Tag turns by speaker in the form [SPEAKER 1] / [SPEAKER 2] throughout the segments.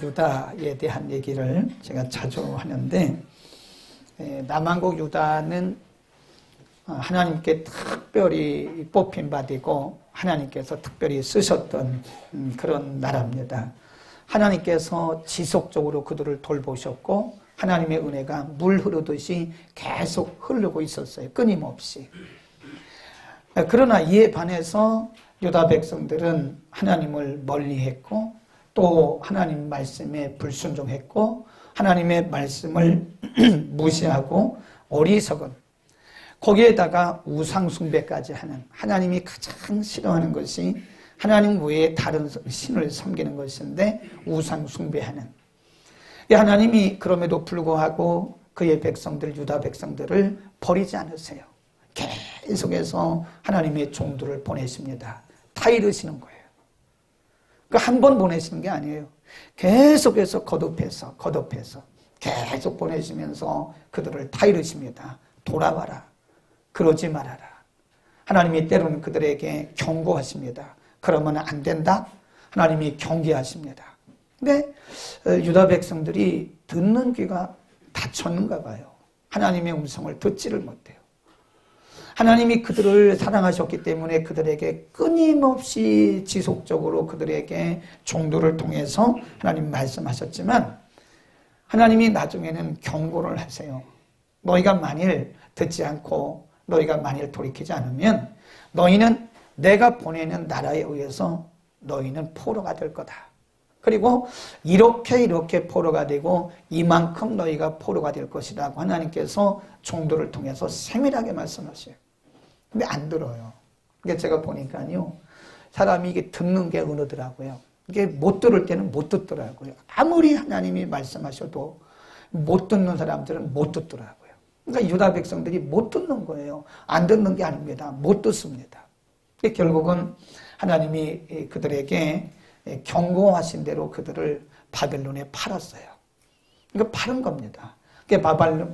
[SPEAKER 1] 유다에 대한 얘기를 제가 자주 하는데, 남왕국 유다는 하나님께 특별히 뽑힌 바 되고 하나님께서 특별히 쓰셨던 그런 나라입니다. 하나님께서 지속적으로 그들을 돌보셨고 하나님의 은혜가 물 흐르듯이 계속 흐르고 있었어요. 끊임없이. 그러나 이에 반해서 유다 백성들은 하나님을 멀리했고 또 하나님 말씀에 불순종했고 하나님의 말씀을 무시하고 어리석은, 거기에다가 우상숭배까지 하는, 하나님이 가장 싫어하는 것이 하나님 외에 다른 신을 섬기는 것인데 우상숭배하는, 하나님이 그럼에도 불구하고 그의 백성들, 유다 백성들을 버리지 않으세요. 계속해서 하나님의 종들을 보내십니다. 다 이르시는 거예요. 그러니까 한 번 보내시는 게 아니에요. 계속해서 거듭해서 계속 보내시면서 그들을 다 이르십니다. 돌아와라. 그러지 말아라. 하나님이 때로는 그들에게 경고하십니다. 그러면 안 된다. 하나님이 경계하십니다. 근데 유다 백성들이 듣는 귀가 닫혔는가 봐요. 하나님의 음성을 듣지를 못해요. 하나님이 그들을 사랑하셨기 때문에 그들에게 끊임없이 지속적으로 그들에게 종도를 통해서 하나님 말씀하셨지만 하나님이 나중에는 경고를 하세요. 너희가 만일 듣지 않고 너희가 만일 돌이키지 않으면 너희는 내가 보내는 나라에 의해서 너희는 포로가 될 거다. 그리고 이렇게 포로가 되고 이만큼 너희가 포로가 될 것이라고 하나님께서 종도를 통해서 세밀하게 말씀하셔요. 근데 안 들어요. 그게 제가 보니까요, 사람이 이게 듣는 게 은어더라고요. 이게 못 들을 때는 못 듣더라고요. 아무리 하나님이 말씀하셔도 못 듣는 사람들은 못 듣더라고요. 그러니까 유다 백성들이 못 듣는 거예요. 안 듣는 게 아닙니다. 못 듣습니다. 결국은 하나님이 그들에게 경고하신 대로 그들을 바벨론에 팔았어요. 그러니까 파는 겁니다.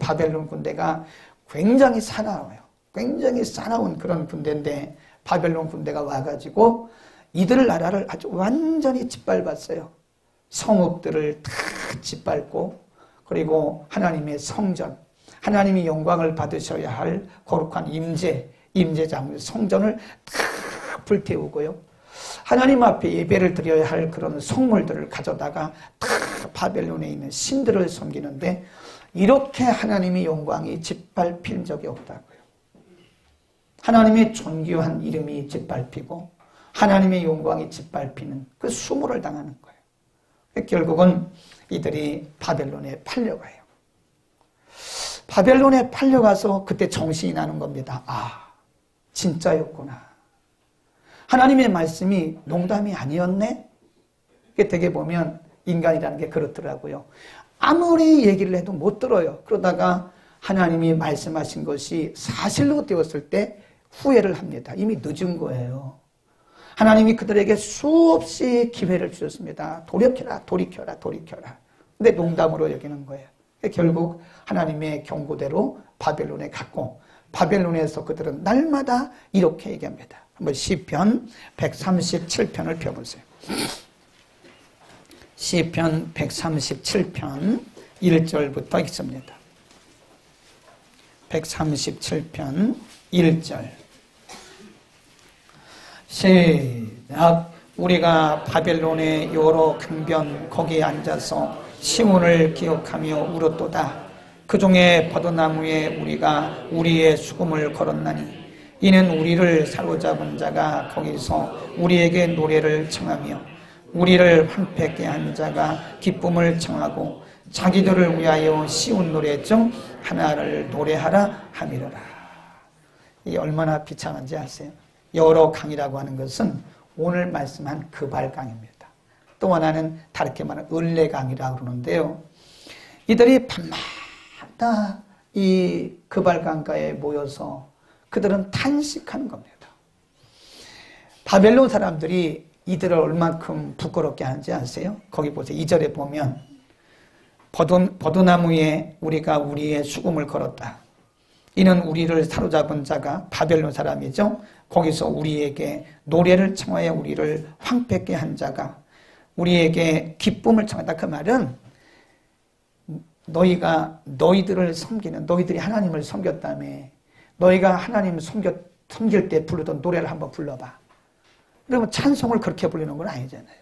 [SPEAKER 1] 바벨론 군대가 굉장히 사나워요. 굉장히 싸나운 그런 군대인데 바벨론 군대가 와가지고 이들 나라를 아주 완전히 짓밟았어요. 성읍들을 다 짓밟고, 그리고 하나님의 성전, 하나님이 영광을 받으셔야 할 거룩한 임재장, 성전을 다 불태우고요. 하나님 앞에 예배를 드려야 할 그런 성물들을 가져다가 다 바벨론에 있는 신들을 섬기는데 이렇게 하나님의 영광이 짓밟힌 적이 없다고요. 하나님의 존귀한 이름이 짓밟히고 하나님의 영광이 짓밟히는 그 수모를 당하는 거예요. 결국은 이들이 바벨론에 팔려가요. 바벨론에 팔려가서 그때 정신이 나는 겁니다. 아, 진짜였구나. 하나님의 말씀이 농담이 아니었네? 되게 보면 인간이라는 게 그렇더라고요. 아무리 얘기를 해도 못 들어요. 그러다가 하나님이 말씀하신 것이 사실로 되었을 때 후회를 합니다. 이미 늦은 거예요. 하나님이 그들에게 수없이 기회를 주셨습니다. 돌이켜라. 근데 농담으로 여기는 거예요. 결국 하나님의 경고대로 바벨론에 갔고, 바벨론에서 그들은 날마다 이렇게 얘기합니다. 한번 시편 137편을 펴보세요. 시편 137편 1절부터 읽습니다. 137편 1절 시작. 우리가 바벨론의 여러 강변 거기에 앉아서 시온을 기억하며 울었도다. 그 중에 버드나무에 우리가 우리의 수금을 걸었나니 이는 우리를 사로잡은 자가 거기서 우리에게 노래를 청하며 우리를 황폐케 한 자가 기쁨을 청하고 자기들을 위하여 시온 노래 중 하나를 노래하라 함이로라. 이 얼마나 비참한지 아세요? 여러 강이라고 하는 것은 오늘 말씀한 그발강입니다. 또 하나는 다르게 말하는 을레강이라고 그러는데요. 이들이 밤마다 이 그발강가에 모여서 그들은 탄식하는 겁니다. 바벨론 사람들이 이들을 얼만큼 부끄럽게 하는지 아세요? 거기 보세요. 2절에 보면 버드나무에 우리가 우리의 수금을 걸었다. 이는 우리를 사로잡은 자가 바벨론 사람이죠. 거기서 우리에게 노래를 청하여 우리를 황폐케 한 자가 우리에게 기쁨을 청한다. 그 말은 너희들을 섬기는, 너희들이 하나님을 섬겼다며, 너희가 하나님을 섬길 때 부르던 노래를 한번 불러봐. 그러면 찬송을 그렇게 부르는 건 아니잖아요.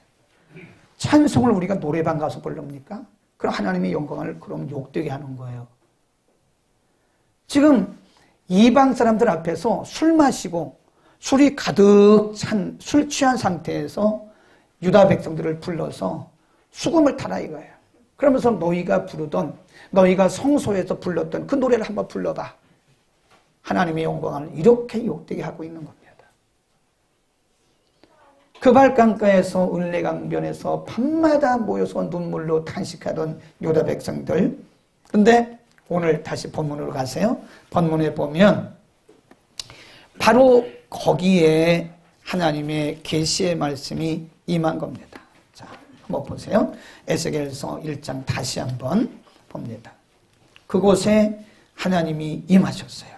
[SPEAKER 1] 찬송을 우리가 노래방 가서 부릅니까? 그럼 하나님의 영광을 그럼 욕되게 하는 거예요. 지금 이방 사람들 앞에서 술 마시고 술이 가득 찬, 술 취한 상태에서 유다 백성들을 불러서 수금을 타라 이거예요. 그러면서 너희가 성소에서 불렀던 그 노래를 한번 불러봐. 하나님의 영광을 이렇게 욕되게 하고 있는 겁니다. 그발강가에서 을레강변에서 밤마다 모여서 눈물로 탄식하던 유다 백성들. 근데 오늘 다시 본문으로 가세요. 본문에 보면 바로 거기에 하나님의 계시의 말씀이 임한 겁니다. 자, 한번 보세요. 에스겔서 1장 다시 한번 봅니다. 그곳에 하나님이 임하셨어요.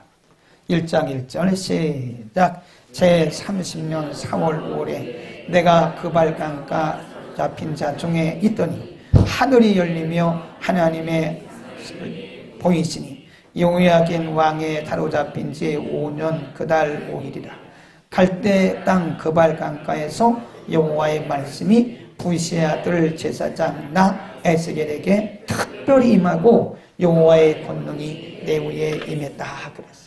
[SPEAKER 1] 1장 1절 시작. 제30년 4월 5일에 내가 그발강가 잡힌 자 중에 있더니 하늘이 열리며 하나님의 보이시니 여호야긴 왕의 다로잡힌 지 5년 그달 5일이라. 갈대 땅 그발강가에서 여호와의 말씀이 부시의 아들 제사장 나 에스겔에게 특별히 임하고 여호와의 권능이 내 위에 임했다 그랬어요.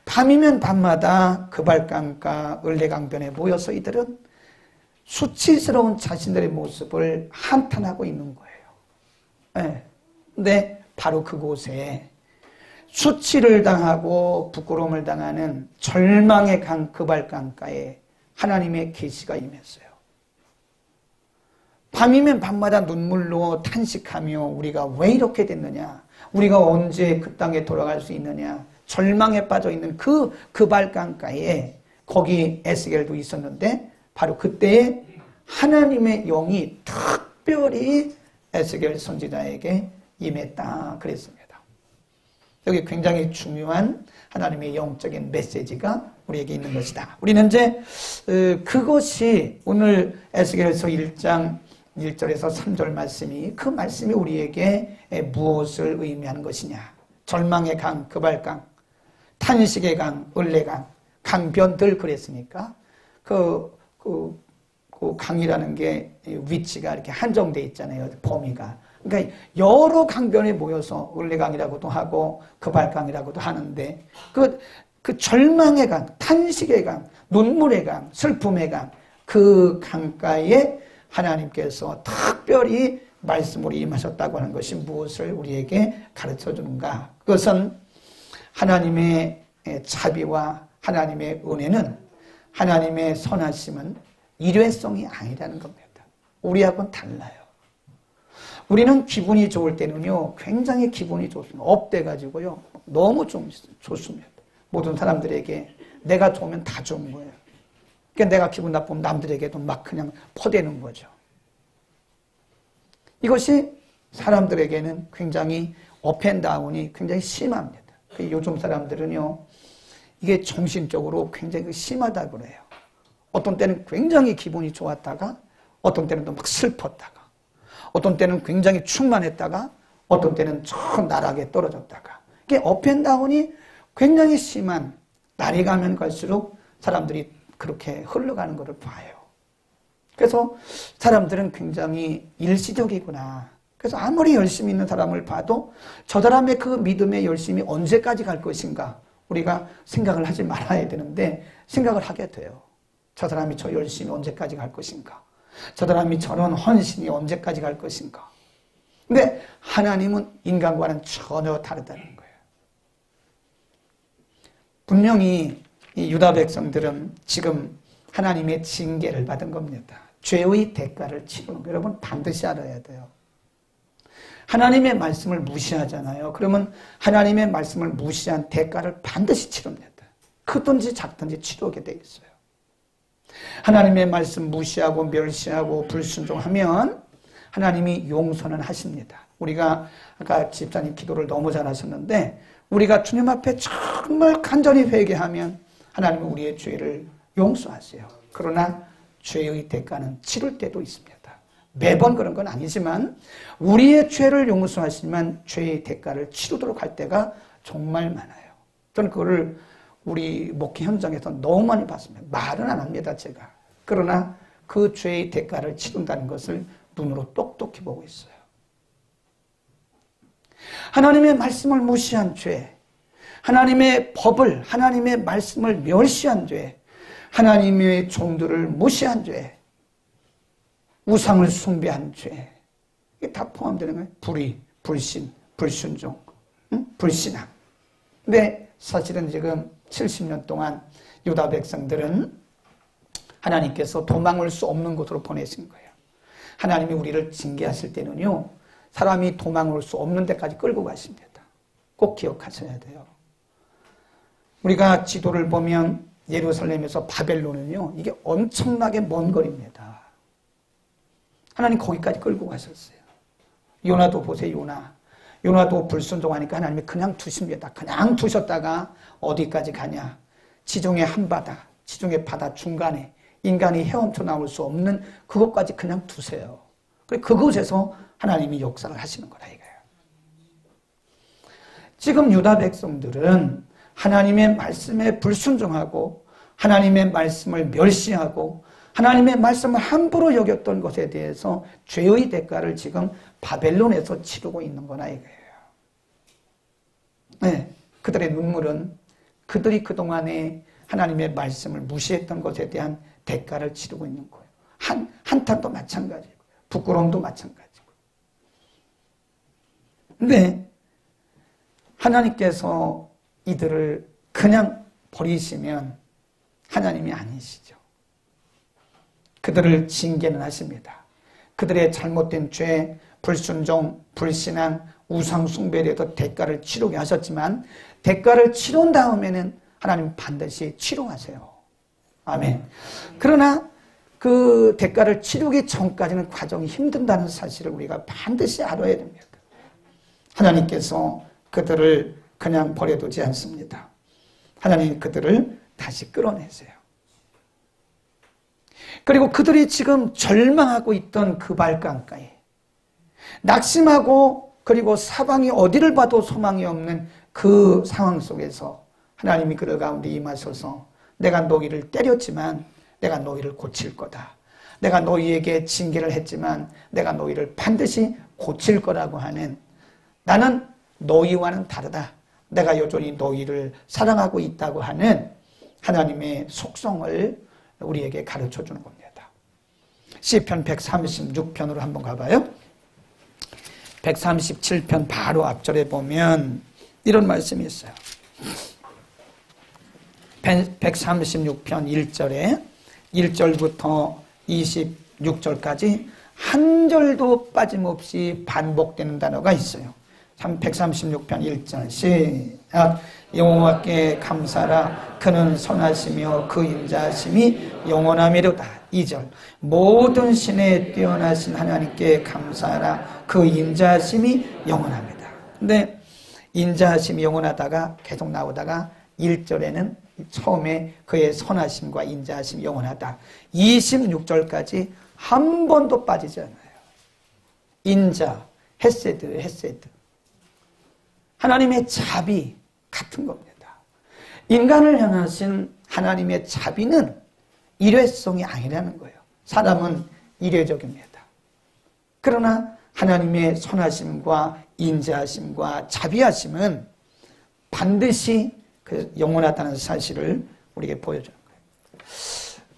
[SPEAKER 1] 밤이면 밤마다 그발강가 을레강변에 모여서 이들은 수치스러운 자신들의 모습을 한탄하고 있는 거예요. 네. 근데 바로 그곳에 수치를 당하고 부끄러움을 당하는 절망의 강 그발강가에 하나님의 계시가 임했어요. 밤이면 밤마다 눈물로 탄식하며 우리가 왜 이렇게 됐느냐, 우리가 언제 그 땅에 돌아갈 수 있느냐, 절망에 빠져있는 그 그발강가에 거기 에스겔도 있었는데 바로 그때에 하나님의 영이 특별히 에스겔 선지자에게 임했다 그랬습니다. 여기 굉장히 중요한 하나님의 영적인 메시지가 우리에게 있는 것이다. 우리는 이제 그것이 오늘 에스겔서 1장 1절에서 3절 말씀이, 그 말씀이 우리에게 무엇을 의미하는 것이냐. 절망의 강 그발강, 탄식의 강 을레강, 강변들 그랬으니까 그 강이라는 게 위치가 이렇게 한정되어 있잖아요. 범위가. 그러니까 여러 강변에 모여서 을레강이라고도 하고 그발강이라고도 하는데 그 절망의 강, 탄식의 강, 눈물의 강, 슬픔의 강, 그 강가에 하나님께서 특별히 말씀으로 임하셨다고 하는 것이 무엇을 우리에게 가르쳐 주는가? 그것은 하나님의 자비와 하나님의 은혜는, 하나님의 선하심은 일회성이 아니라는 겁니다. 우리하고는 달라요. 우리는 기분이 좋을 때는요, 굉장히 기분이 좋습니다. 업돼가지고요, 너무 좀 좋습니다. 모든 사람들에게 내가 좋으면 다 좋은 거예요. 그러니까 내가 기분 나쁘면 남들에게도 막 그냥 퍼대는 거죠. 이것이 사람들에게는 굉장히 업앤다운이 굉장히 심합니다. 요즘 사람들은요, 이게 정신적으로 굉장히 심하다고 그래요. 어떤 때는 굉장히 기분이 좋았다가, 어떤 때는 또 막 슬펐다가, 어떤 때는 굉장히 충만했다가, 어떤 때는 저 나락에 떨어졌다가, 이게 업앤다운이 굉장히 심한, 날이 가면 갈수록 사람들이 그렇게 흘러가는 것을 봐요. 그래서 사람들은 굉장히 일시적이구나. 그래서 아무리 열심히 있는 사람을 봐도 저 사람의 그 믿음의 열심이 언제까지 갈 것인가 우리가 생각을 하지 말아야 되는데 생각을 하게 돼요. 저 사람이 저 열심이 언제까지 갈 것인가, 저 사람이 저런 헌신이 언제까지 갈 것인가. 근데 하나님은 인간과는 전혀 다르다는 거예요. 분명히 이 유다 백성들은 지금 하나님의 징계를 받은 겁니다. 죄의 대가를 치르는 거예요. 여러분 반드시 알아야 돼요. 하나님의 말씀을 무시하잖아요. 그러면 하나님의 말씀을 무시한 대가를 반드시 치릅니다. 크든지 작든지 치르게 돼 있어요. 하나님의 말씀 무시하고 멸시하고 불순종하면 하나님이 용서는 하십니다. 우리가 아까 집사님 기도를 너무 잘하셨는데, 우리가 주님 앞에 정말 간절히 회개하면 하나님은 우리의 죄를 용서하세요. 그러나 죄의 대가는 치를 때도 있습니다. 매번 그런 건 아니지만 우리의 죄를 용서하시지만 죄의 대가를 치르도록 할 때가 정말 많아요. 저는 그거를 우리 목회 현장에서 너무 많이 봤습니다. 말은 안 합니다, 제가. 그러나 그 죄의 대가를 치른다는 것을 눈으로 똑똑히 보고 있어요. 하나님의 말씀을 무시한 죄, 하나님의 법을, 하나님의 말씀을 멸시한 죄, 하나님의 종들을 무시한 죄, 우상을 숭배한 죄, 이게 다 포함되는 거예요. 불의, 불신, 불순종, 불신앙. 근데 사실은 지금 70년 동안 유다 백성들은 하나님께서 도망을 수 없는 곳으로 보내신 거예요. 하나님이 우리를 징계하실 때는요, 사람이 도망을 수 없는 데까지 끌고 가십니다. 꼭 기억하셔야 돼요. 우리가 지도를 보면 예루살렘에서 바벨론은요, 이게 엄청나게 먼 거리입니다. 하나님 거기까지 끌고 가셨어요. 요나도 보세요, 요나. 요나도 불순종하니까 하나님이 그냥 두십니다. 그냥 두셨다가 어디까지 가냐. 지중해 한바다, 지중해 바다 중간에 인간이 헤엄쳐 나올 수 없는 그것까지 그냥 두세요. 그리고 그곳에서 하나님이 역사를 하시는 거라 이거예요. 지금 유다 백성들은 하나님의 말씀에 불순종하고 하나님의 말씀을 멸시하고 하나님의 말씀을 함부로 여겼던 것에 대해서 죄의 대가를 지금 바벨론에서 치르고 있는 거나 이거예요. 네, 그들의 눈물은 그들이 그동안에 하나님의 말씀을 무시했던 것에 대한 대가를 치르고 있는 거예요. 한탄도 마찬가지고 부끄러움도 마찬가지고. 근데 하나님께서 이들을 그냥 버리시면 하나님이 아니시죠. 그들을 징계는 하십니다. 그들의 잘못된 죄, 불순종, 불신앙, 우상 숭배에 대해서 대가를 치르게 하셨지만 대가를 치른 다음에는 하나님 반드시 치료하세요. 아멘. 그러나 그 대가를 치르기 전까지는 과정이 힘든다는 사실을 우리가 반드시 알아야 됩니다. 하나님께서 그들을 그냥 버려두지 않습니다. 하나님이 그들을 다시 끌어내세요. 그리고 그들이 지금 절망하고 있던 그 발강가에 낙심하고 그리고 사방이 어디를 봐도 소망이 없는 그 상황 속에서 하나님이 그들 가운데 임하셔서 내가 너희를 때렸지만 내가 너희를 고칠 거다. 내가 너희에게 징계를 했지만 내가 너희를 반드시 고칠 거라고 하는, 나는 너희와는 다르다. 내가 여전히 너희를 사랑하고 있다고 하는 하나님의 속성을 우리에게 가르쳐 주는 겁니다. 시편 136편으로 한번 가봐요. 137편 바로 앞절에 보면 이런 말씀이 있어요. 136편 1절에 1절부터 26절까지 한 절도 빠짐없이 반복되는 단어가 있어요. 136편 1절 시작. 여호와께 감사라. 그는 선하시며 그 인자하심이 영원하미로다. 2절 모든 신에 뛰어나신 하나님께 감사하라. 그 인자하심이 영원합니다. 근데 인자하심이 영원하다가 계속 나오다가 1절에는 처음에 그의 선하심과 인자하심이 영원하다. 26절까지 한 번도 빠지지 않아요. 인자, 헤세드. 하나님의 자비 같은 겁니다. 인간을 향하신 하나님의 자비는 일회성이 아니라는 거예요. 사람은 일회적입니다. 그러나 하나님의 선하심과 인자하심과 자비하심은 반드시 영원하다는 사실을 우리에게 보여주는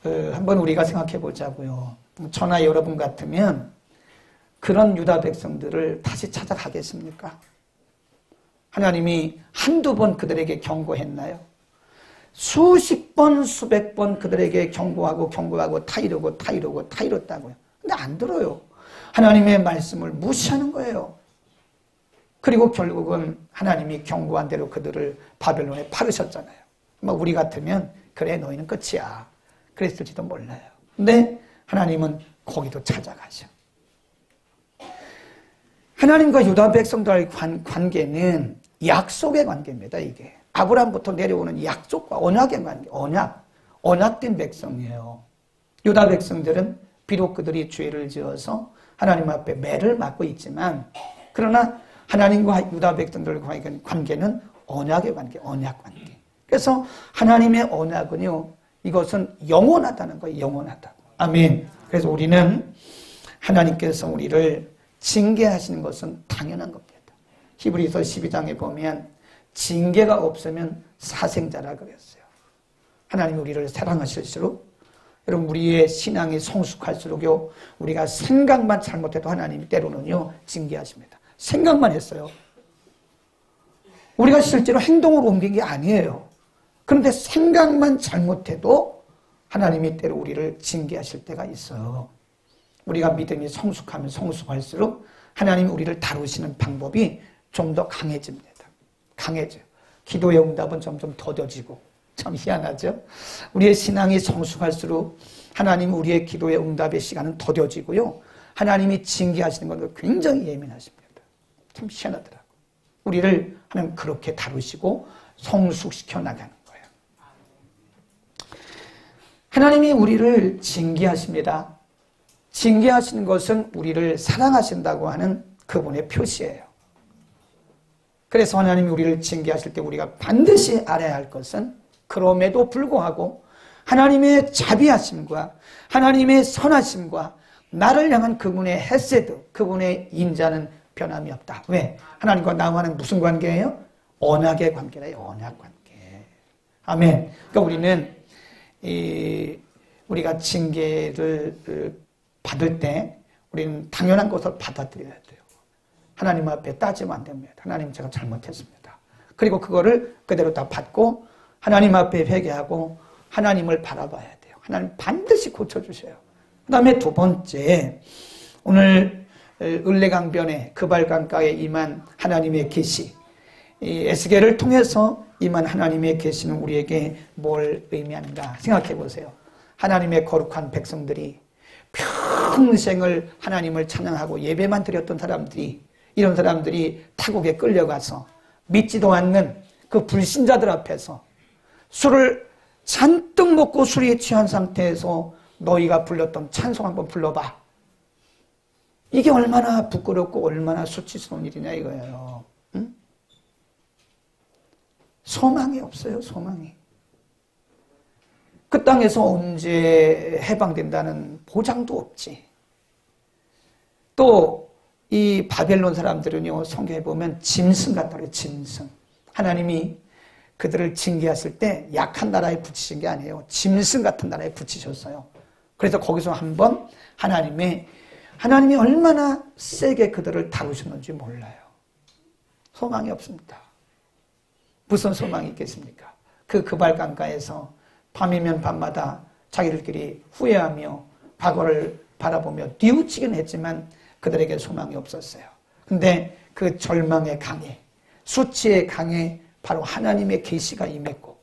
[SPEAKER 1] 거예요. 한번 우리가 생각해 보자고요. 저나 여러분 같으면 그런 유다 백성들을 다시 찾아가겠습니까? 하나님이 한두 번 그들에게 경고했나요? 수십 번, 수백 번 그들에게 경고하고 타이르었다고요. 근데 안 들어요. 하나님의 말씀을 무시하는 거예요. 그리고 결국은 하나님이 경고한 대로 그들을 바벨론에 파르셨잖아요. 우리 같으면 그래 너희는 끝이야 그랬을지도 몰라요. 근데 하나님은 거기도 찾아가셔. 하나님과 유다 백성들의 관계는 약속의 관계입니다. 이게 아브라함부터 내려오는 약속과 언약의 관계, 언약된 백성이에요. 유다 백성들은 비록 그들이 죄를 지어서 하나님 앞에 매를 맞고 있지만 그러나 하나님과 유다 백성들과의 관계는 언약의 관계, 언약 관계. 그래서 하나님의 언약은요, 이것은 영원하다는 거예요. 영원하다. 아멘. 그래서 우리는 하나님께서 우리를 징계하시는 것은 당연한 겁니다. 히브리서 12장에 보면 징계가 없으면 사생자라 그랬어요. 하나님이 우리를 사랑하실수록 여러분 우리의 신앙이 성숙할수록요 우리가 생각만 잘못해도 하나님이 때로는요 징계하십니다. 생각만 했어요. 우리가 실제로 행동으로 옮긴 게 아니에요. 그런데 생각만 잘못해도 하나님이 때로 우리를 징계하실 때가 있어요. 우리가 믿음이 성숙하면 성숙할수록 하나님이 우리를 다루시는 방법이 좀 더 강해집니다. 강해져요. 기도의 응답은 점점 더뎌지고 참 희한하죠. 우리의 신앙이 성숙할수록 하나님이 우리의 기도의 응답의 시간은 더뎌지고요. 하나님이 징계하시는 것도 굉장히 예민하십니다. 참 희한하더라고요. 우리를 하나님 그렇게 다루시고 성숙시켜 나가는 거예요. 하나님이 우리를 징계하십니다. 징계하시는 것은 우리를 사랑하신다고 하는 그분의 표시예요. 그래서 하나님이 우리를 징계하실 때 우리가 반드시 알아야 할 것은 그럼에도 불구하고 하나님의 자비하심과 하나님의 선하심과 나를 향한 그분의 헤세드, 그분의 인자는 변함이 없다. 왜? 하나님과 나와는 무슨 관계예요? 언약의 관계래요. 언약 관계. 아멘. 그러니까 우리는 우리가 징계를 받을 때 우리는 당연한 것을 받아들여야 돼요. 하나님 앞에 따지면 안 됩니다. 하나님 제가 잘못했습니다. 그리고 그거를 그대로 다 받고 하나님 앞에 회개하고 하나님을 바라봐야 돼요. 하나님 반드시 고쳐주셔요. 그 다음에 두 번째, 오늘 을레강변에 그발강가에 임한 하나님의 계시, 이 에스겔을 통해서 임한 하나님의 계시는 우리에게 뭘 의미하는가 생각해 보세요. 하나님의 거룩한 백성들이 평생을 하나님을 찬양하고 예배만 드렸던 사람들이, 이런 사람들이 타국에 끌려가서 믿지도 않는 그 불신자들 앞에서 술을 잔뜩 먹고 술에 취한 상태에서 너희가 불렀던 찬송 한번 불러봐. 이게 얼마나 부끄럽고 얼마나 수치스러운 일이냐 이거예요. 응? 소망이 없어요. 소망이. 그 땅에서 언제 해방된다는 보장도 없지. 또 이 바벨론 사람들은요, 성경에 보면 짐승 같다고 그래요. 짐승. 하나님이 그들을 징계하실 때 약한 나라에 붙이신 게 아니에요. 짐승 같은 나라에 붙이셨어요. 그래서 거기서 한번 하나님이 얼마나 세게 그들을 다루셨는지 몰라요. 소망이 없습니다. 무슨 소망이 있겠습니까? 그 그발강가에서 밤이면 밤마다 자기들끼리 후회하며 과거를 바라보며 뉘우치긴 했지만 그들에게 소망이 없었어요. 근데 그 절망의 강에, 수치의 강에 바로 하나님의 계시가 임했고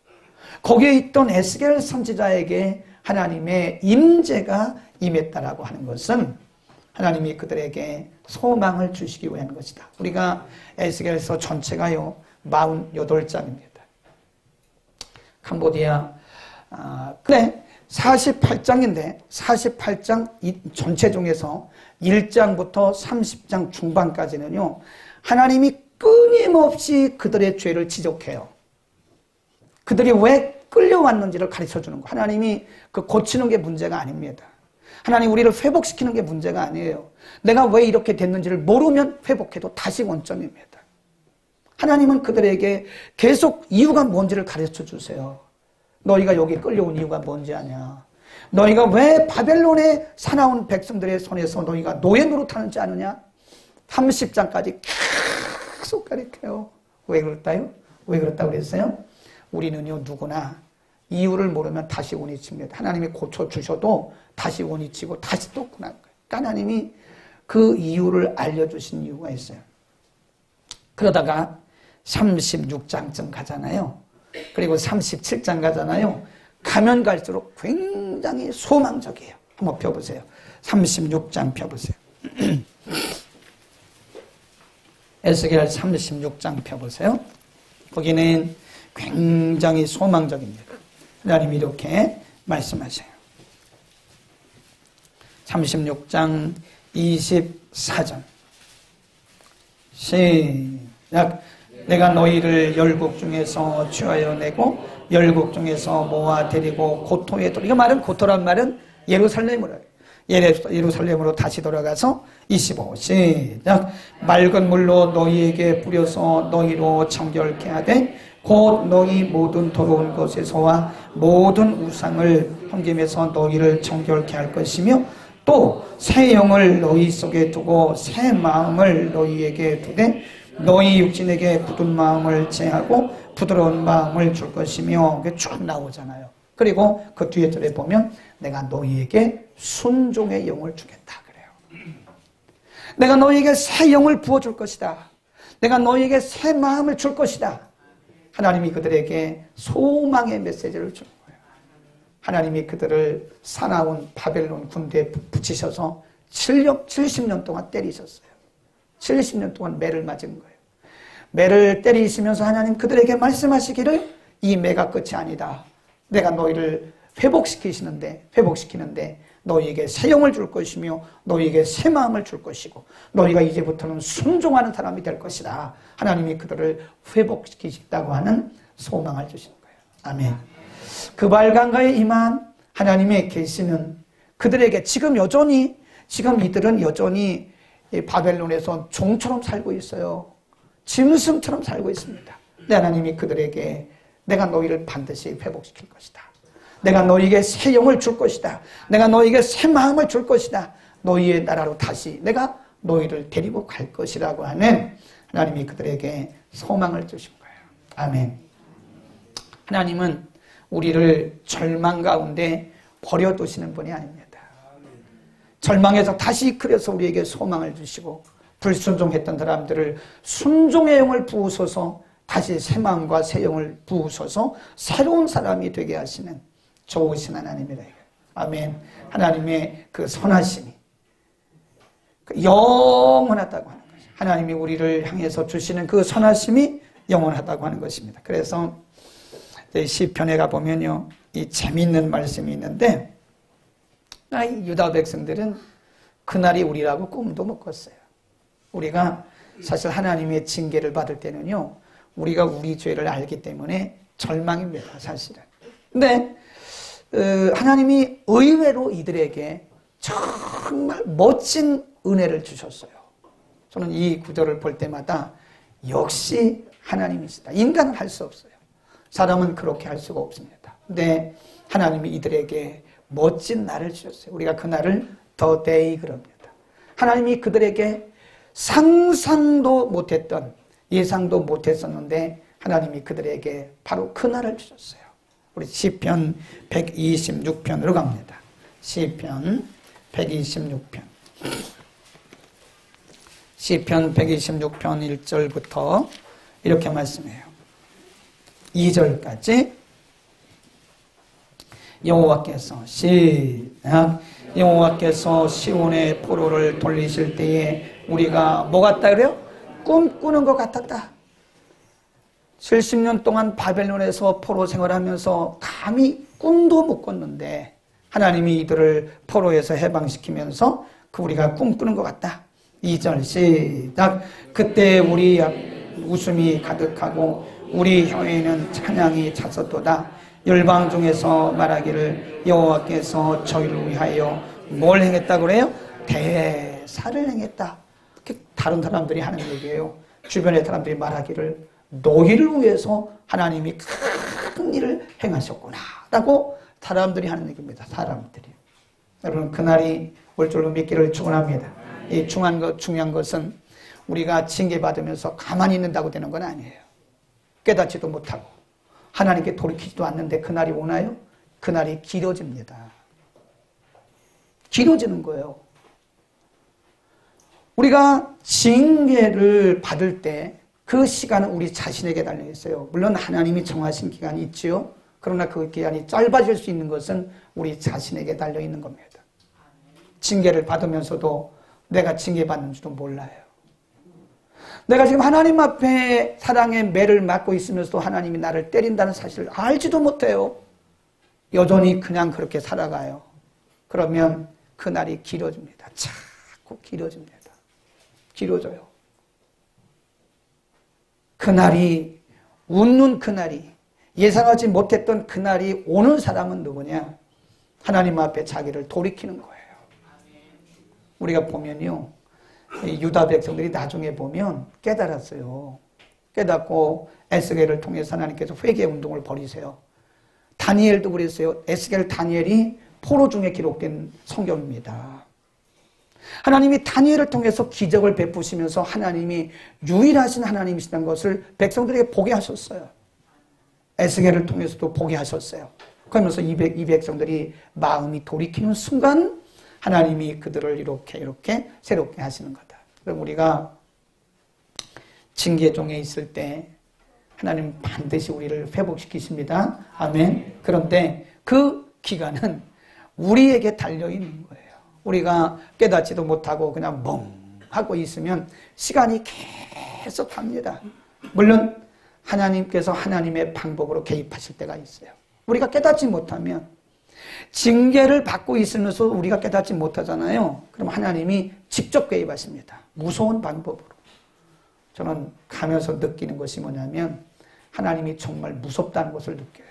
[SPEAKER 1] 거기에 있던 에스겔 선지자에게 하나님의 임재가 임했다라고 하는 것은 하나님이 그들에게 소망을 주시기 위한 것이다. 우리가 에스겔서 전체가요 48장입니다. 캄보디아 그래 48장인데 48장 전체 중에서 1장부터 30장 중반까지는요 하나님이 끊임없이 그들의 죄를 지적해요. 그들이 왜 끌려왔는지를 가르쳐주는 거. 하나님이 그 고치는 게 문제가 아닙니다. 하나님 우리를 회복시키는 게 문제가 아니에요. 내가 왜 이렇게 됐는지를 모르면 회복해도 다시 원점입니다. 하나님은 그들에게 계속 이유가 뭔지를 가르쳐 주세요. 너희가 여기 끌려온 이유가 뭔지 아냐. 너희가 왜 바벨론의 사나운 백성들의 손에서 너희가 노예 노릇하는지 아느냐. 30장까지 계속 가르쳐요. 왜 그럴까요? 왜 그렇다고 그랬어요? 우리는요 누구나 이유를 모르면 다시 원위칩니다. 하나님이 고쳐주셔도 다시 원위치고 다시 또 끝난 거예요. 하나님이 그 이유를 알려주신 이유가 있어요. 그러다가 36장쯤 가잖아요. 그리고 37장 가잖아요. 가면 갈수록 굉장히 소망적이에요. 한번 펴보세요. 36장 펴보세요. 에스겔 36장 펴보세요. 거기는 굉장히 소망적입니다. 하나님이 이렇게 말씀하세요. 36장 24절 시작. 내가 너희를 열국 중에서 취하여 내고 열국 중에서 모아 데리고 고토에 이거 말은 고토란 말은 예루살렘으로 다시 돌아가서 25 시작. 맑은 물로 너희에게 뿌려서 너희로 정결케 하되 곧 너희 모든 더러운 것에서와 모든 우상을 섬김에서 너희를 정결케 할 것이며 또 새 영을 너희 속에 두고 새 마음을 너희에게 두되 너희 육신에게 굳은 마음을 제하고 부드러운 마음을 줄 것이며 그게 쭉 나오잖아요. 그리고 그 뒤에 절에 보면 내가 너희에게 순종의 영을 주겠다 그래요. 내가 너희에게 새 영을 부어줄 것이다. 내가 너희에게 새 마음을 줄 것이다. 하나님이 그들에게 소망의 메시지를 주는 거예요. 하나님이 그들을 사나운 바벨론 군대에 붙이셔서 70년 동안 때리셨어요. 70년 동안 매를 맞은 거예요. 매를 때리시면서 하나님 그들에게 말씀하시기를 이 매가 끝이 아니다. 내가 너희를 회복시키는데 너희에게 새 영을 줄 것이며 너희에게 새 마음을 줄 것이고 너희가 이제부터는 순종하는 사람이 될 것이다. 하나님이 그들을 회복시키시다고 하는 소망을 주시는 거예요. 아멘. 그 발광가에 임한 하나님의 계시는 그들에게 지금 이들은 여전히 바벨론에서 종처럼 살고 있어요. 짐승처럼 살고 있습니다. 근데 하나님이 그들에게 내가 너희를 반드시 회복시킬 것이다. 내가 너희에게 새 영을 줄 것이다. 내가 너희에게 새 마음을 줄 것이다. 너희의 나라로 다시 내가 너희를 데리고 갈 것이라고 하는 하나님이 그들에게 소망을 주신 거예요. 아멘. 하나님은 우리를 절망 가운데 버려두시는 분이 아닙니다. 절망에서 다시 이끌어서 우리에게 소망을 주시고 불순종했던 사람들을 순종의 영을 부으소서 다시 새 마음과 새 영을 부으소서 새로운 사람이 되게 하시는 좋으신 하나님이다. 아멘. 하나님의 그 선하심이 영원하다고 하는 것이죠. 하나님이 우리를 향해서 주시는 그 선하심이 영원하다고 하는 것입니다. 그래서 시편에 가보면요, 이 재미있는 말씀이 있는데 유다 백성들은 그날이 우리라고 꿈도 못 꿨어요. 우리가 사실 하나님의 징계를 받을 때는요, 우리가 우리 죄를 알기 때문에 절망입니다, 사실은. 근데 하나님이 의외로 이들에게 정말 멋진 은혜를 주셨어요. 저는 이 구절을 볼 때마다 역시 하나님이시다. 인간은 할 수 없어요. 사람은 그렇게 할 수가 없습니다. 근데 하나님이 이들에게 멋진 날을 주셨어요. 우리가 그 날을 더 데이 그럽니다. 하나님이 그들에게 상상도 못했던, 예상도 못했었는데 하나님이 그들에게 바로 그 날을 주셨어요. 우리 시편 126편으로 갑니다. 시편 126편. 시편 126편 1절부터 이렇게 말씀해요. 2절까지 여호와께서 시작. 여호와께서 시온의 포로를 돌리실 때에 우리가 뭐 같다 그래요? 꿈꾸는 것 같았다. 70년 동안 바벨론에서 포로 생활하면서 감히 꿈도 못 꿨는데 하나님이 이들을 포로에서 해방시키면서 우리가 꿈꾸는 것 같다. 2절 시작. 그때 우리 웃음이 가득하고 우리 혀에는 찬양이 찼었도다. 열방 중에서 말하기를 여호와께서 저희를 위하여 뭘 행했다고 그래요? 대사를 행했다. 다른 사람들이 하는 얘기예요. 주변의 사람들이 말하기를 너희를 위해서 하나님이 큰 일을 행하셨구나 라고 사람들이 하는 얘기입니다. 사람들이. 여러분 그날이 올 줄로 믿기를 축원합니다. 이 중요한 것은 우리가 징계받으면서 가만히 있는다고 되는 건 아니에요. 깨닫지도 못하고 하나님께 돌이키지도 않는데 그날이 오나요? 그날이 길어집니다. 길어지는 거예요. 우리가 징계를 받을 때 그 시간은 우리 자신에게 달려있어요. 물론 하나님이 정하신 기간이 있지요. 그러나 그 기간이 짧아질 수 있는 것은 우리 자신에게 달려있는 겁니다. 징계를 받으면서도 내가 징계받는 줄도 몰라요. 내가 지금 하나님 앞에 사랑의 매를 맞고 있으면서도 하나님이 나를 때린다는 사실을 알지도 못해요. 여전히 그냥 그렇게 살아가요. 그러면 그날이 길어집니다. 자꾸 길어집니다. 길어져요. 그날이, 웃는 그날이, 예상하지 못했던 그날이 오는 사람은 누구냐? 하나님 앞에 자기를 돌이키는 거예요. 우리가 보면요, 유다 백성들이 나중에 보면 깨달았어요. 깨닫고 에스겔을 통해서 하나님께서 회개 운동을 벌이세요. 다니엘도 그랬어요. 에스겔, 다니엘이 포로 중에 기록된 성경입니다. 하나님이 다니엘을 통해서 기적을 베푸시면서 하나님이 유일하신 하나님이시다는 것을 백성들에게 보게 하셨어요. 에스겔을 통해서도 보게 하셨어요. 그러면서 이 백성들이 마음이 돌이키는 순간 하나님이 그들을 이렇게 새롭게 하시는 거다. 그럼 우리가 징계종에 있을 때 하나님 반드시 우리를 회복시키십니다. 아멘. 그런데 그 기간은 우리에게 달려있는 거예요. 우리가 깨닫지도 못하고 그냥 멍하고 있으면 시간이 계속 갑니다. 물론 하나님께서 하나님의 방법으로 개입하실 때가 있어요. 우리가 깨닫지 못하면, 징계를 받고 있으면서 우리가 깨닫지 못하잖아요. 그럼 하나님이 직접 개입하십니다. 무서운 방법으로. 저는 가면서 느끼는 것이 뭐냐면 하나님이 정말 무섭다는 것을 느껴요.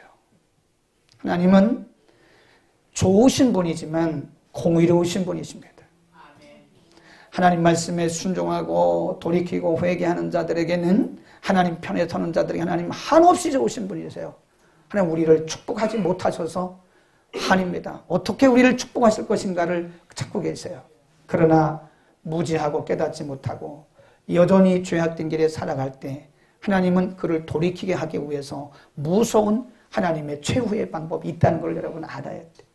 [SPEAKER 1] 하나님은 좋으신 분이지만 공의로우신 분이십니다. 하나님 말씀에 순종하고 돌이키고 회개하는 자들에게는, 하나님 편에 서는 자들에게 하나님 한없이 좋으신 분이세요. 하나님 우리를 축복하지 못하셔서 아닙니다. 어떻게 우리를 축복하실 것인가를 찾고 계세요. 그러나 무지하고 깨닫지 못하고 여전히 죄악된 길에 살아갈 때 하나님은 그를 돌이키게 하기 위해서 무서운 하나님의 최후의 방법이 있다는 걸 여러분 알아야 돼요.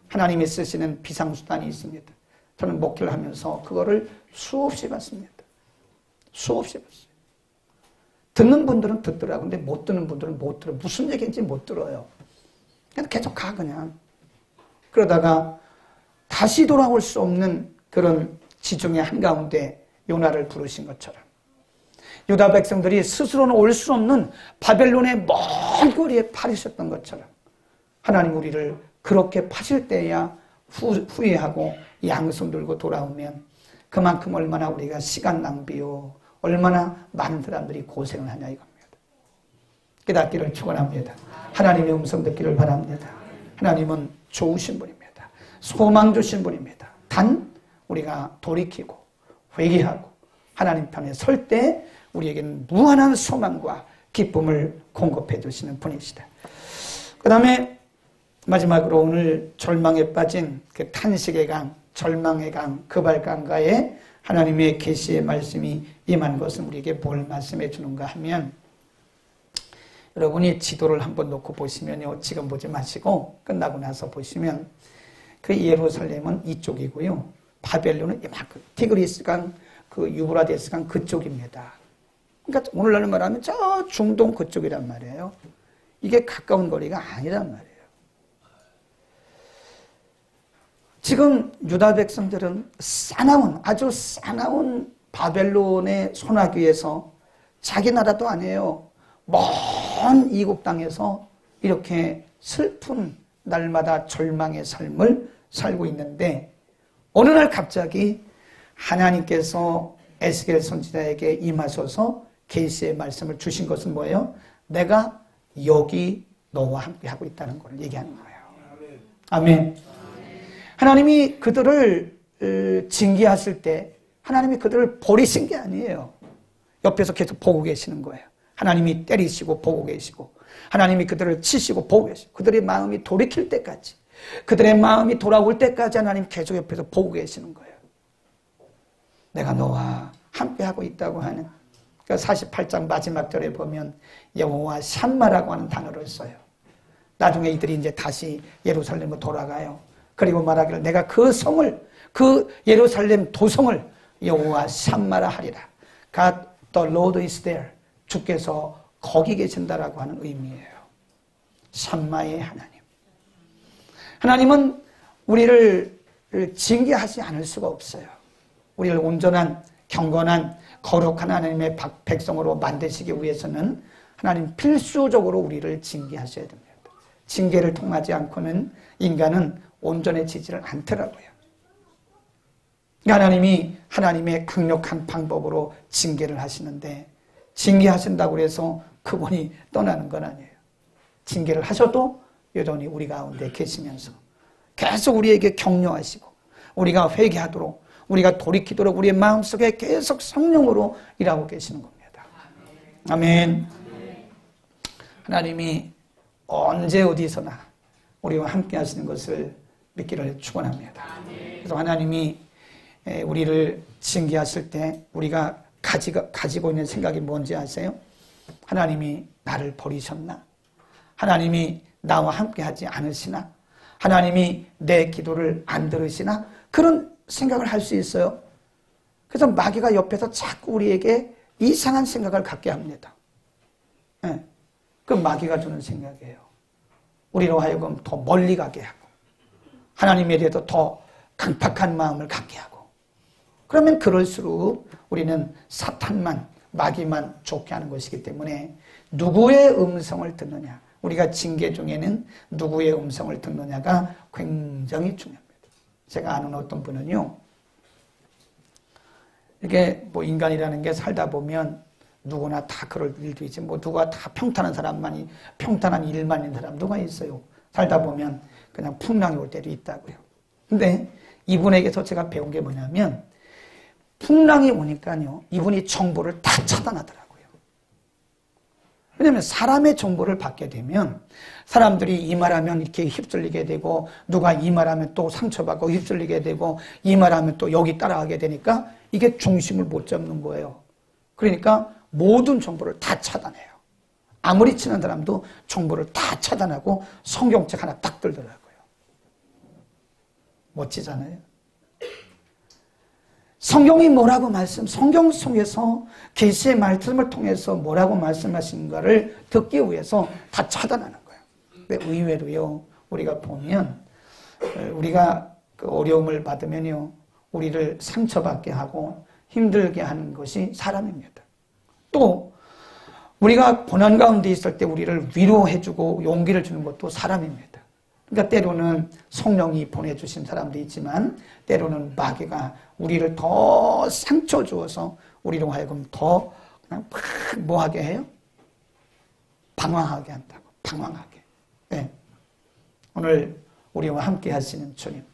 [SPEAKER 1] 하나님이 쓰시는 비상수단이 있습니다. 저는 목회를 하면서 그거를 수없이 봤습니다. 수없이 봤어요. 듣는 분들은 듣더라고요. 근데 못 듣는 분들은 못 들어요. 무슨 얘기인지 못 들어요. 그냥 계속 가 그냥. 그러다가 다시 돌아올 수 없는 그런 지중해 한가운데 요나를 부르신 것처럼, 유다 백성들이 스스로는 올 수 없는 바벨론의 먼 거리에 파리셨던 것처럼 하나님 우리를 그렇게 파실 때야 후회하고 양손 들고 돌아오면 그만큼 얼마나 우리가 시간 낭비요, 얼마나 많은 사람들이 고생을 하냐 이겁니다. 깨닫기를 축원합니다. 하나님의 음성 듣기를 바랍니다. 하나님은 좋으신 분입니다. 소망 주신 분입니다. 단 우리가 돌이키고 회개하고 하나님 편에 설 때 우리에게는 무한한 소망과 기쁨을 공급해 주시는 분이시다. 그 다음에 마지막으로 오늘 절망에 빠진 그 탄식의 강, 절망의 강, 그발강가에 하나님의 계시의 말씀이 임한 것은 우리에게 뭘 말씀해 주는가 하면, 여러분이 지도를 한번 놓고 보시면요, 지금 보지 마시고 끝나고 나서 보시면 그 예루살렘은 이쪽이고요, 바벨론은 이만큼 티그리스강, 그 유브라데스강 그쪽입니다. 그러니까 오늘날 말하면 저 중동 그쪽이란 말이에요. 이게 가까운 거리가 아니란 말이에요. 지금 유다 백성들은 싸나운, 아주 싸나운 바벨론의 소나기에서, 자기 나라도 아니에요, 먼 이국 땅에서 이렇게 슬픈 날마다 절망의 삶을 살고 있는데, 어느 날 갑자기 하나님께서 에스겔 선지자에게 임하셔서 계시의 말씀을 주신 것은 뭐예요? 내가 여기 너와 함께 하고 있다는 걸 얘기하는 거예요. 아멘. 하나님이 그들을 징계하실 때 하나님이 그들을 버리신 게 아니에요. 옆에서 계속 보고 계시는 거예요. 하나님이 때리시고 보고 계시고, 하나님이 그들을 치시고 보고 계시고, 그들의 마음이 돌이킬 때까지, 그들의 마음이 돌아올 때까지 하나님 계속 옆에서 보고 계시는 거예요. 내가 너와 함께하고 있다고 하는, 그러니까 48장 마지막 절에 보면 여호와 샴마라고 하는 단어를 써요. 나중에 이들이 이제 다시 예루살렘으로 돌아가요. 그리고 말하기를 내가 그 성을, 그 예루살렘 도성을 여호와 샴마라 하리라. God the Lord is there. 주께서 거기 계신다라고 하는 의미예요. 샴마의 하나님. 하나님은 우리를 징계하지 않을 수가 없어요. 우리를 온전한, 경건한, 거룩한 하나님의 백성으로 만드시기 위해서는 하나님 필수적으로 우리를 징계하셔야 됩니다. 징계를 통하지 않고는 인간은 온전해지지를 않더라고요. 하나님이 하나님의 강력한 방법으로 징계를 하시는데, 징계하신다고 해서 그분이 떠나는 건 아니에요. 징계를 하셔도 여전히 우리 가운데 계시면서 계속 우리에게 격려하시고, 우리가 회개하도록, 우리가 돌이키도록 우리의 마음속에 계속 성령으로 일하고 계시는 겁니다. 아멘. 하나님이 언제 어디서나 우리와 함께 하시는 것을 믿기를 축원합니다. 그래서 하나님이 우리를 징계하실 때 우리가 가지고 있는 생각이 뭔지 아세요? 하나님이 나를 버리셨나? 하나님이 나와 함께 하지 않으시나? 하나님이 내 기도를 안 들으시나? 그런 생각을 할 수 있어요. 그래서 마귀가 옆에서 자꾸 우리에게 이상한 생각을 갖게 합니다. 네. 그 마귀가 주는 생각이에요. 우리로 하여금 더 멀리 가게 하고, 하나님에 대해서 더 강팍한 마음을 갖게 하고, 그러면 그럴수록 우리는 사탄만, 마귀만 좋게 하는 것이기 때문에 누구의 음성을 듣느냐, 우리가 징계 중에는 누구의 음성을 듣느냐가 굉장히 중요합니다. 제가 아는 어떤 분은요, 이게 뭐 인간이라는 게 살다 보면 누구나 다 그럴 일도 있지, 뭐 누가 다 평탄한 일만 있는 사람 누가 있어요. 살다 보면 그냥 풍랑이 올 때도 있다고요. 근데 이분에게서 제가 배운 게 뭐냐면, 풍랑이 오니까요, 이분이 정보를 다 차단하더라고요. 왜냐하면 사람의 정보를 받게 되면 사람들이 이 말하면 이렇게 휩쓸리게 되고, 누가 이 말하면 또 상처받고 휩쓸리게 되고, 이 말하면 또 여기 따라가게 되니까 이게 중심을 못 잡는 거예요. 그러니까 모든 정보를 다 차단해요. 아무리 친한 사람도 정보를 다 차단하고 성경책 하나 딱 들더라고요. 멋지잖아요. 성경이 뭐라고 성경 속에서 계시의 말씀을 통해서 뭐라고 말씀하신가를 듣기 위해서 다 차단하는 거예요. 근데 의외로요, 우리가 보면, 우리가 그 어려움을 받으면요, 우리를 상처받게 하고 힘들게 하는 것이 사람입니다. 또 우리가 고난 가운데 있을 때 우리를 위로해주고 용기를 주는 것도 사람입니다. 그러니까 때로는 성령이 보내주신 사람도 있지만, 때로는 마귀가 우리를 더 상처 주어서 우리로 하여금 더 그냥 막 뭐하게 해요? 방황하게 한다고. 방황하게. 네. 오늘 우리와 함께 하시는 주님,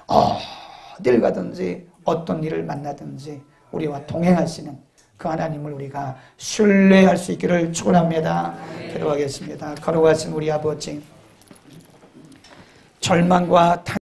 [SPEAKER 1] 어딜 가든지 어떤 일을 만나든지 우리와 동행하시는 그 하나님을 우리가 신뢰할 수 있기를 축원합니다. 기도하겠습니다. 거룩하신 우리 아버지, 절망과